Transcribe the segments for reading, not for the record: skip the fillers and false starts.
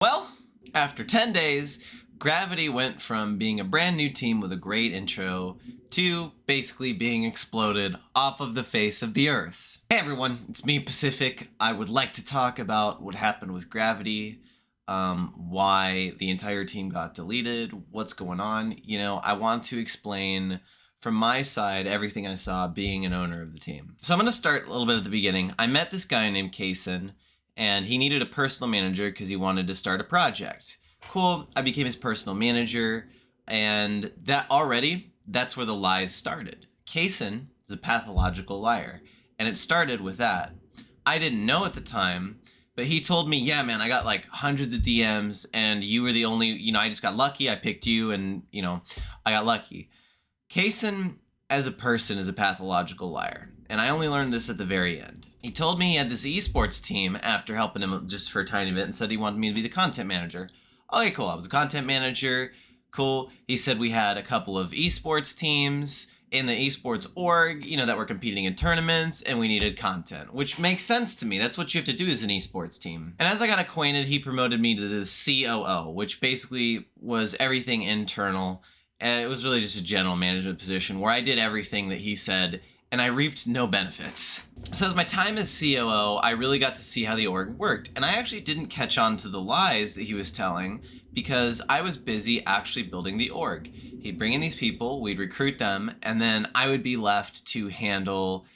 Well, after 10 days, GRVTY went from being a brand new team with a great intro to basically being exploded off of the face of the earth. Hey everyone, it's me, Pacific. I would like to talk about what happened with GRVTY, why the entire team got deleted, what's going on. I want to explain from my side everything I saw being an owner of the team. So I'm going to start a little bit at the beginning. I met this guy named Kason, and he needed a personal manager because he wanted to start a project. Cool, I became his personal manager, and that's where the lies started. Kason is a pathological liar, and it started with that. I didn't know at the time, but he told me, yeah, man, I got like hundreds of DMs, and you were the only, I just got lucky, I picked you, and, I got lucky. Kason, as a person, is a pathological liar, and I only learned this at the very end. He told me he had this esports team after helping him just for a tiny bit and said he wanted me to be the content manager. Okay, cool. I was a content manager. Cool. He said we had a couple of esports teams in the esports org, that were competing in tournaments, and we needed content, which makes sense to me. That's what you have to do as an esports team. And as I got acquainted, he promoted me to the COO, which basically was everything internal. It was really just a general management position where I did everything that he said, and I reaped no benefits. So as my time as COO, I really got to see how the org worked, and I actually didn't catch on to the lies that he was telling because I was busy actually building the org. He'd bring in these people, we'd recruit them, and then I would be left to handle,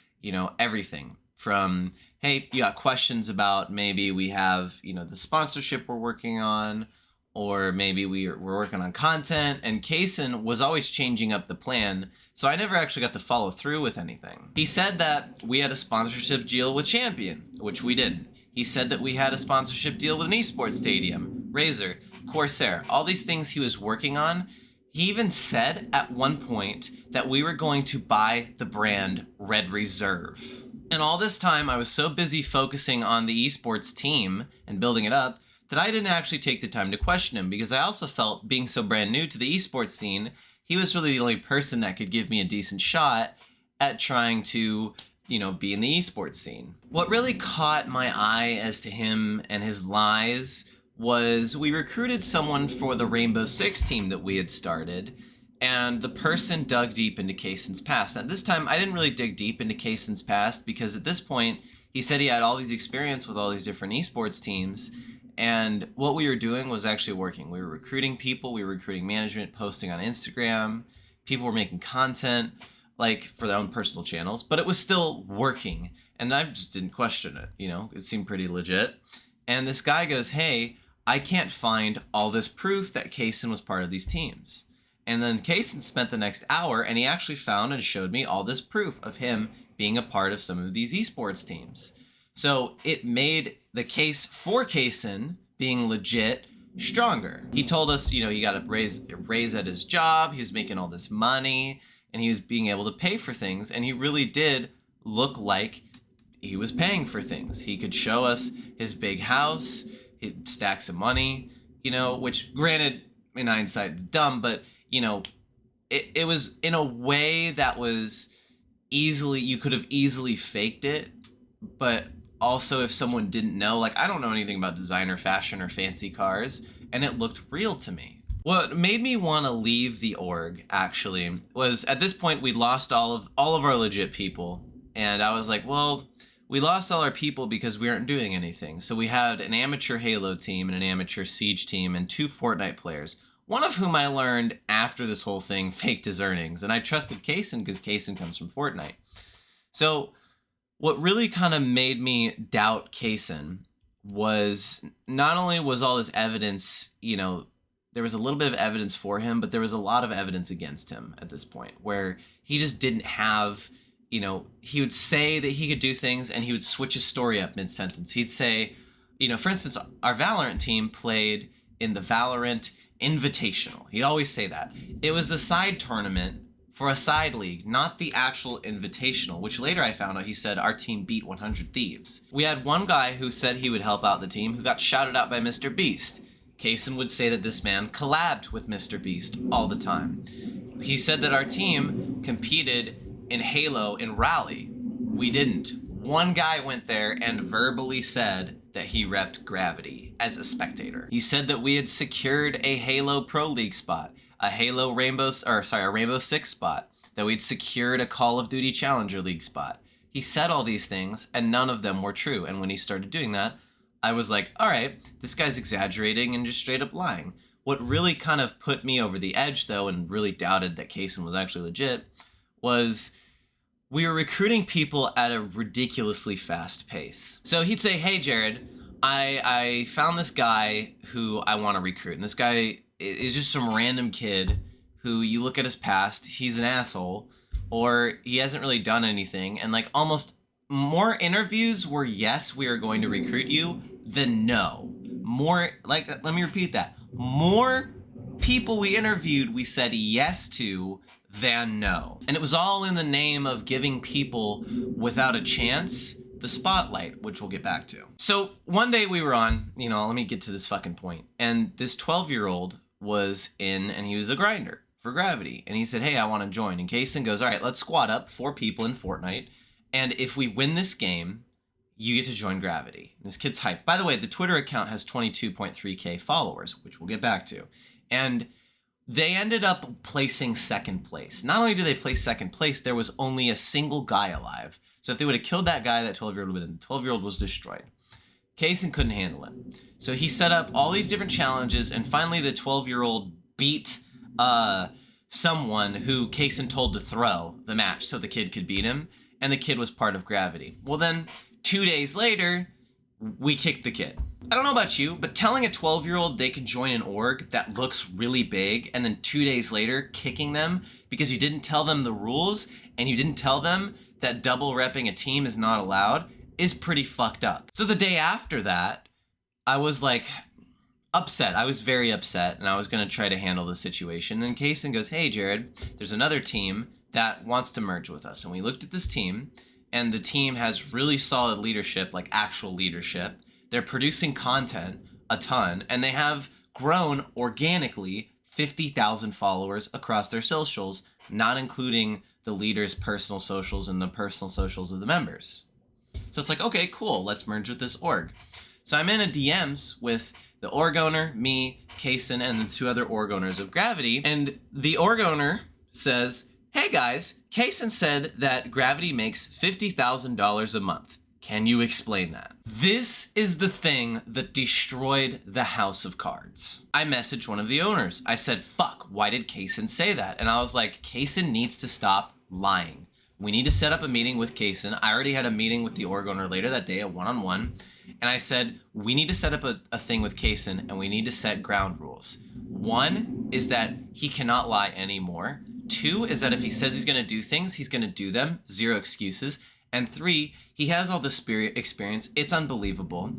everything from, hey, you got questions about maybe we have, the sponsorship we're working on, or maybe we're working on content, and Kason was always changing up the plan, so I never actually got to follow through with anything. He said that we had a sponsorship deal with Champion, which we didn't. He said that we had a sponsorship deal with an esports stadium, Razer, Corsair, all these things he was working on. He even said at one point that we were going to buy the brand Red Reserve. And all this time I was so busy focusing on the esports team and building it up that I didn't actually take the time to question him, because I also felt, being so brand new to the esports scene, he was really the only person that could give me a decent shot at trying to, be in the esports scene. What really caught my eye as to him and his lies was we recruited someone for the Rainbow Six team that we had started, and the person dug deep into Kason's past. And this time, I didn't really dig deep into Kason's past, because at this point, he said he had all these experience with all these different esports teams, and what we were doing was actually working. We were recruiting people, we were recruiting management, posting on Instagram, people were making content, like for their own personal channels, but it was still working, and I just didn't question it, it seemed pretty legit. And this guy goes, hey, I can't find all this proof that Kason was part of these teams. And then Kason spent the next hour, and he actually found and showed me all this proof of him being a part of some of these esports teams. So it made the case for Kason being legit stronger. He told us, he got a raise at his job, he was making all this money, and he was being able to pay for things, and he really did look like he was paying for things. He could show us his big house, his stacks of money, which granted, in hindsight, is dumb, but, it was in a way that was you could have easily faked it, but also, if someone didn't know, I don't know anything about designer fashion or fancy cars, and it looked real to me. What made me want to leave the org, actually, was at this point we'd lost all of our legit people, and I was like, well, we lost all our people because we aren't doing anything. So we had an amateur Halo team and an amateur Siege team and 2 Fortnite players, one of whom I learned after this whole thing faked his earnings, and I trusted Kason because Kason comes from Fortnite. So what really kind of made me doubt Kason was not only was all this evidence, there was a little bit of evidence for him, but there was a lot of evidence against him at this point, where he just didn't have, he would say that he could do things and he would switch his story up mid-sentence. He'd say, for instance, our Valorant team played in the Valorant Invitational. He'd always say that. It was a side tournament for a side league, not the actual invitational, which later I found out he said our team beat 100 Thieves. We had one guy who said he would help out the team who got shouted out by Mr. Beast. Kason would say that this man collabed with Mr. Beast all the time. He said that our team competed in Halo in Rally. We didn't. One guy went there and verbally said that he repped Gravity as a spectator. He said that we had secured a Halo Pro League spot, a Rainbow Six spot, that we'd secured a Call of Duty Challenger League spot. He said all these things, and none of them were true. And when he started doing that, I was like, all right, this guy's exaggerating and just straight up lying. What really kind of put me over the edge, though, and really doubted that Kason was actually legit, was we were recruiting people at a ridiculously fast pace. So he'd say, hey, Jared, I found this guy who I want to recruit. And this guy is just some random kid who you look at his past, he's an asshole, or he hasn't really done anything. And like almost more interviews were yes, we are going to recruit you than no. More, like, let me repeat that. More people we interviewed, we said yes to than no. And it was all in the name of giving people without a chance the spotlight, which we'll get back to. So one day we were on, let me get to this fucking point. And this 12-year-old was in, and he was a grinder for Gravity. And he said, hey, I want to join. And Kason goes, all right, let's squad up 4 people in Fortnite. And if we win this game, you get to join Gravity. And this kid's hyped. By the way, the Twitter account has 22.3K followers, which we'll get back to. And they ended up placing second place. Not only did they place second place, there was only a single guy alive. So if they would have killed that guy, that 12-year-old would have been, the 12-year-old was destroyed. Kason couldn't handle it. So he set up all these different challenges, and finally the 12-year-old beat someone who Kason told to throw the match so the kid could beat him, and the kid was part of Gravity. Well then, 2 days later, we kicked the kid. I don't know about you, but telling a 12-year-old they can join an org that looks really big and then 2 days later kicking them because you didn't tell them the rules and you didn't tell them that double repping a team is not allowed is pretty fucked up. So the day after that, I was like upset. I was very upset and I was going to try to handle the situation. Then Kason goes, hey, Jared, there's another team that wants to merge with us. And we looked at this team and the team has really solid leadership, like actual leadership. They're producing content a ton, and they have grown organically 50,000 followers across their socials, not including the leaders' personal socials and the personal socials of the members. So it's like, okay, cool, let's merge with this org. So I'm in a DMs with the org owner, me, Kason, and the 2 other org owners of Gravity, and the org owner says, hey guys, Kason said that Gravity makes $50,000 a month. Can you explain that? This is the thing that destroyed the House of Cards. I messaged one of the owners. I said, fuck, why did Kason say that? And I was like, Kason needs to stop lying. We need to set up a meeting with Kason. I already had a meeting with the org owner later that day, a one-on-one. And I said, we need to set up a thing with Kason and we need to set ground rules. 1 is that he cannot lie anymore. 2 is that if he says he's gonna do things, he's gonna do them. 0 excuses. And 3, he has all this experience. It's unbelievable.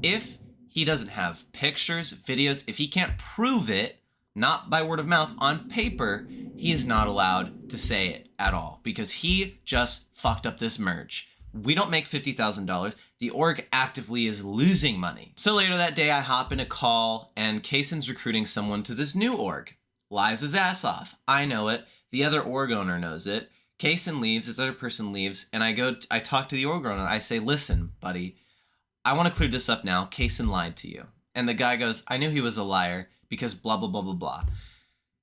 If he doesn't have pictures, videos, if he can't prove it, not by word of mouth, on paper, he is not allowed to say it at all because he just fucked up this merge. We don't make $50,000. The org actively is losing money. So later that day, I hop in a call and Kason's recruiting someone to this new org. Lies his ass off. I know it. The other org owner knows it. Kason leaves, this other person leaves, and I talk to the org owner. I say, listen, buddy, I want to clear this up now. Kason lied to you. And the guy goes, I knew he was a liar because blah, blah, blah, blah, blah.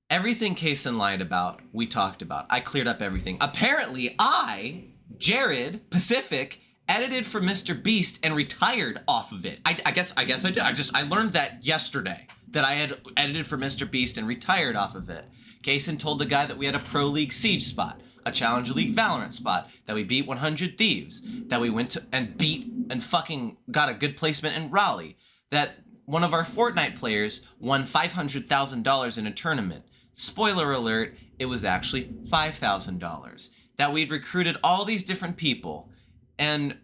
Everything Kason lied about, we talked about. I cleared up everything. Apparently, I, Jared Pacific, edited for Mr. Beast and retired off of it. I guess I did. I learned that yesterday, that I had edited for Mr. Beast and retired off of it. Kason told the guy that we had a Pro League Siege spot, a Challenger League Valorant spot, that we beat 100 Thieves, that we went to and beat and fucking got a good placement in Raleigh, that one of our Fortnite players won $500,000 in a tournament. Spoiler alert, it was actually $5,000. That we'd recruited all these different people, and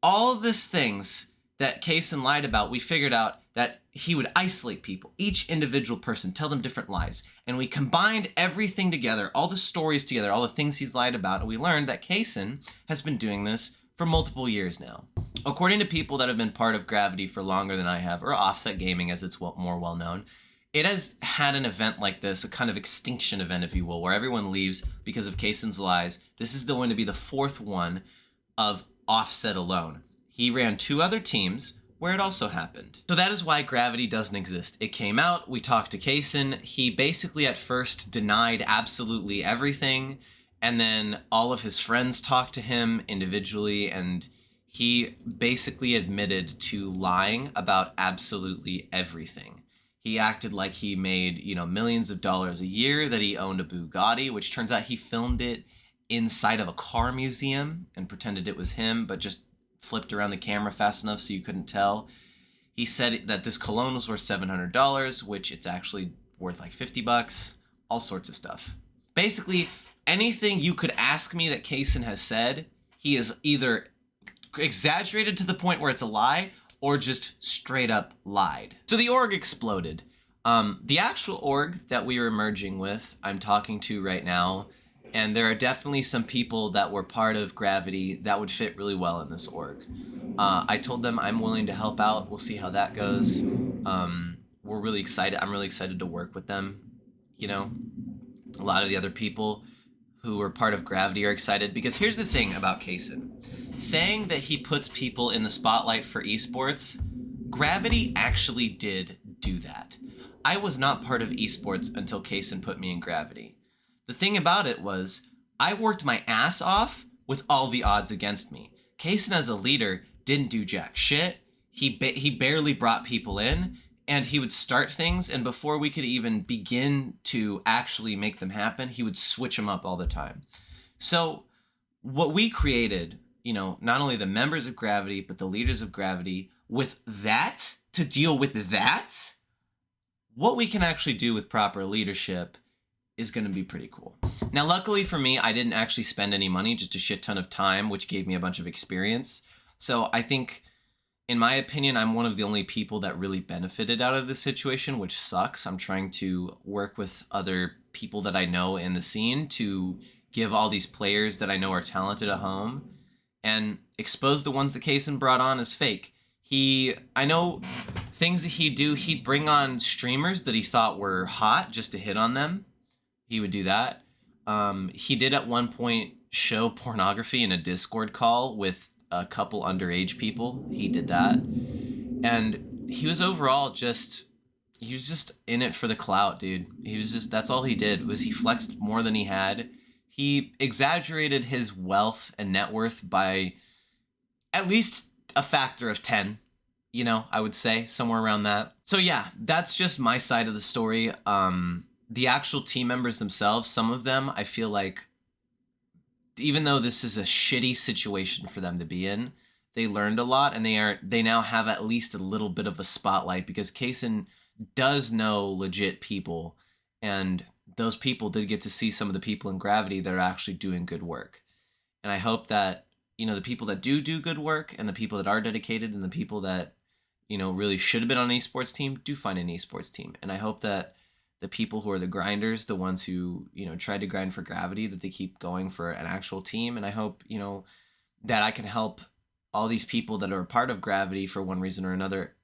all of these things that Kason lied about, we figured out that he would isolate people, each individual person, tell them different lies. And we combined everything together, all the stories together, all the things he's lied about, and we learned that Kason has been doing this for multiple years now. According to people that have been part of Gravity for longer than I have, or Offset Gaming as it's more well known, it has had an event like this, a kind of extinction event, if you will, where everyone leaves because of Kason's lies. This is going to be the 4th one of Offset alone. He ran 2 other teams where it also happened. So that is why GRVTY doesn't exist. It came out, we talked to Kason, he basically at first denied absolutely everything, and then all of his friends talked to him individually, and he basically admitted to lying about absolutely everything. He acted like he made, millions of dollars a year, that he owned a Bugatti, which turns out he filmed it inside of a car museum and pretended it was him, but just flipped around the camera fast enough so you couldn't tell. He said that this cologne was worth $700, which it's actually worth like $50, all sorts of stuff. Basically, anything you could ask me that Kason has said, he is either exaggerated to the point where it's a lie or just straight up lied. So the org exploded. The actual org that we were merging with, I'm talking to right now, and there are definitely some people that were part of GRVTY that would fit really well in this org. I told them I'm willing to help out. We'll see how that goes. We're really excited. I'm really excited to work with them. A lot of the other people who are part of GRVTY are excited, because here's the thing about Kason. Saying that he puts people in the spotlight for esports, GRVTY actually did do that. I was not part of esports until Kason put me in GRVTY. The thing about it was, I worked my ass off with all the odds against me. Kason as a leader didn't do jack shit. He barely brought people in, and he would start things, and before we could even begin to actually make them happen, he would switch them up all the time. So what we created, not only the members of GRVTY, but the leaders of GRVTY, with that, to deal with that, what we can actually do with proper leadership is going to be pretty cool. Now, luckily for me, I didn't actually spend any money, just a shit ton of time, which gave me a bunch of experience. So I think, in my opinion, I'm one of the only people that really benefited out of this situation, which sucks. I'm trying to work with other people that I know in the scene to give all these players that I know are talented a home and expose the ones that Kason brought on as fake. I know things that he'd bring on streamers that he thought were hot just to hit on them. He would do that. He did at one point show pornography in a Discord call with a couple underage people. He did that. And he was overall he was just in it for the clout, dude. That's all he did, was he flexed more than he had. He exaggerated his wealth and net worth by at least a factor of 10, I would say, somewhere around that. So yeah, that's just my side of the story. The actual team members themselves, some of them, I feel like, even though this is a shitty situation for them to be in, they learned a lot, and they now have at least a little bit of a spotlight, because Kason does know legit people, and those people did get to see some of the people in GRVTY that are actually doing good work. And I hope that, the people that do good work, and the people that are dedicated, and the people that, really should have been on an esports team, do find an esports team. And I hope that the people who are the grinders, the ones who, tried to grind for GRVTY, that they keep going for an actual team. And I hope, that I can help all these people that are a part of GRVTY for one reason or another,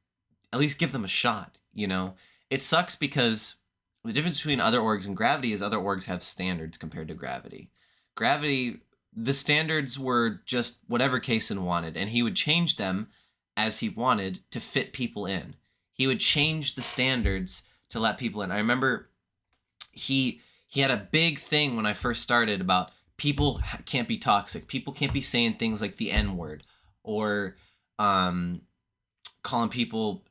at least give them a shot. It sucks because the difference between other orgs and GRVTY is other orgs have standards compared to GRVTY. GRVTY, the standards were just whatever Kason wanted, and he would change them as he wanted to fit people in. He would change the standards to let people in. I remember he had a big thing when I first started about people can't be toxic. People can't be saying things like the N-word or calling people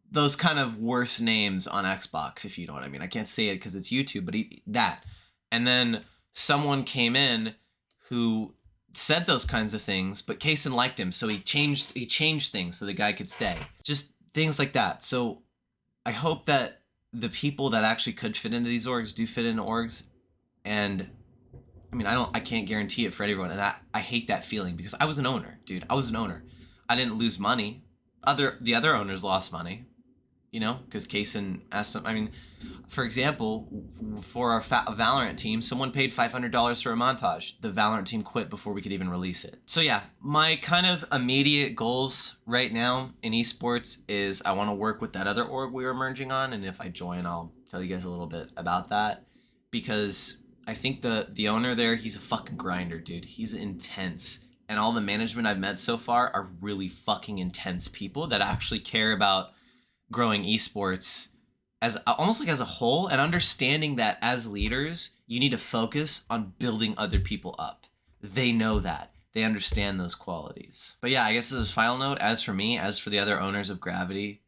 those kind of worse names on Xbox, if you know what I mean. I can't say it because it's YouTube, but that. And then someone came in who said those kinds of things, but Kason liked him, so he changed things so the guy could stay. Just things like that. So I hope that the people that actually could fit into these orgs do fit into orgs. And I mean, I can't guarantee it for everyone, and I hate that feeling, because I was an owner, dude. I was an owner. I didn't lose money. The other owners lost money, because Kason asked them. I mean, for example, for our Valorant team, someone paid $500 for a montage. The Valorant team quit before we could even release it. So yeah, my kind of immediate goals right now in esports is I want to work with that other org we were merging on, and if I join, I'll tell you guys a little bit about that, because I think the owner there, he's a fucking grinder, dude. He's intense, and all the management I've met so far are really fucking intense people that actually care about growing esports as almost like as a whole, and understanding that as leaders, you need to focus on building other people up. They know that. They understand those qualities. But yeah, I guess as a final note, as for me, as for the other owners of Gravity,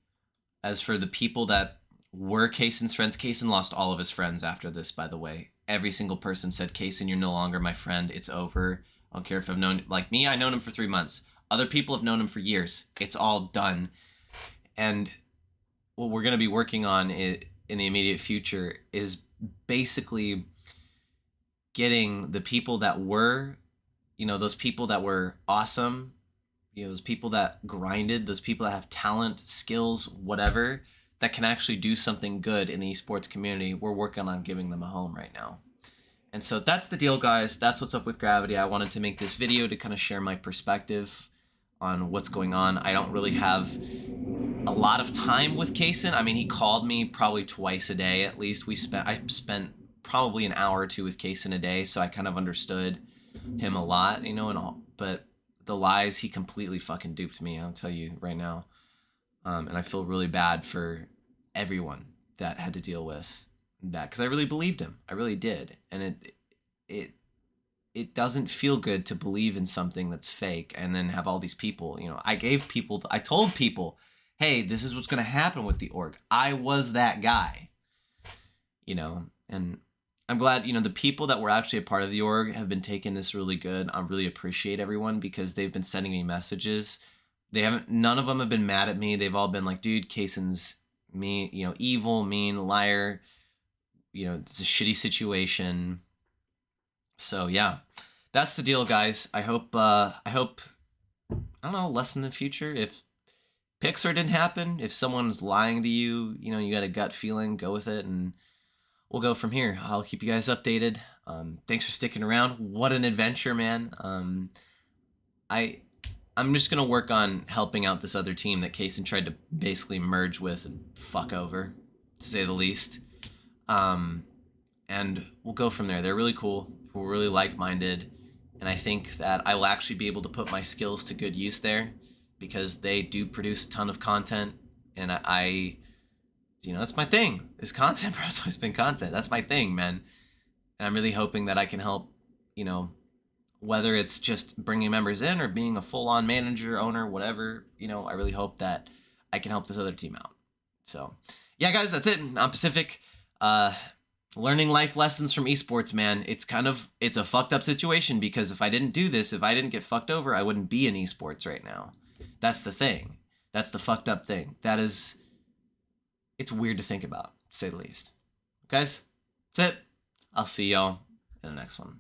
as for the people that were Kason's friends, Kason lost all of his friends after this, by the way. Every single person said, Kason, you're no longer my friend. It's over. I don't care if I've known, like me, I've known him for 3 months. Other people have known him for years. It's all done. And what we're going to be working on in the immediate future is basically getting the people that were, those people that were awesome, those people that grinded, those people that have talent, skills, whatever, that can actually do something good in the esports community. We're working on giving them a home right now. And so that's the deal, guys. That's what's up with Gravity. I wanted to make this video to kind of share my perspective on what's going on. I don't really have a lot of time with Kason. I mean, he called me probably twice a day at least. I spent probably an hour or two with Kason a day, so I kind of understood him a lot, and all. But the lies, he completely fucking duped me, I'll tell you right now. And I feel really bad for everyone that had to deal with that, because I really believed him. I really did. And it doesn't feel good to believe in something that's fake and then have all these people, I told people, hey, this is what's going to happen with the org. I was that guy, and I'm glad, the people that were actually a part of the org have been taking this really good. I really appreciate everyone, because they've been sending me messages. None of them have been mad at me. They've all been like, dude, Kason's mean, evil, mean, liar. It's a shitty situation. So yeah, that's the deal, guys. I hope, I don't know, less in the future. If Pixar didn't happen, if someone's lying to you, you got a gut feeling, go with it, and we'll go from here. I'll keep you guys updated. Thanks for sticking around. What an adventure, man. I'm just going to work on helping out this other team that Kason tried to basically merge with and fuck over, to say the least. And we'll go from there. They're really cool. We're really like-minded. And I think that I will actually be able to put my skills to good use there, because they do produce a ton of content. And I that's my thing, is content, bro. It's always been content. That's my thing, man. And I'm really hoping that I can help, whether it's just bringing members in or being a full-on manager, owner, whatever, I really hope that I can help this other team out. So, yeah, guys, that's it. I'm Pacific. Learning life lessons from esports, man. It's a fucked up situation, because if I didn't do this, if I didn't get fucked over, I wouldn't be in esports right now. That's the thing. That's the fucked up thing. It's weird to think about, to say the least. Guys, that's it. I'll see y'all in the next one.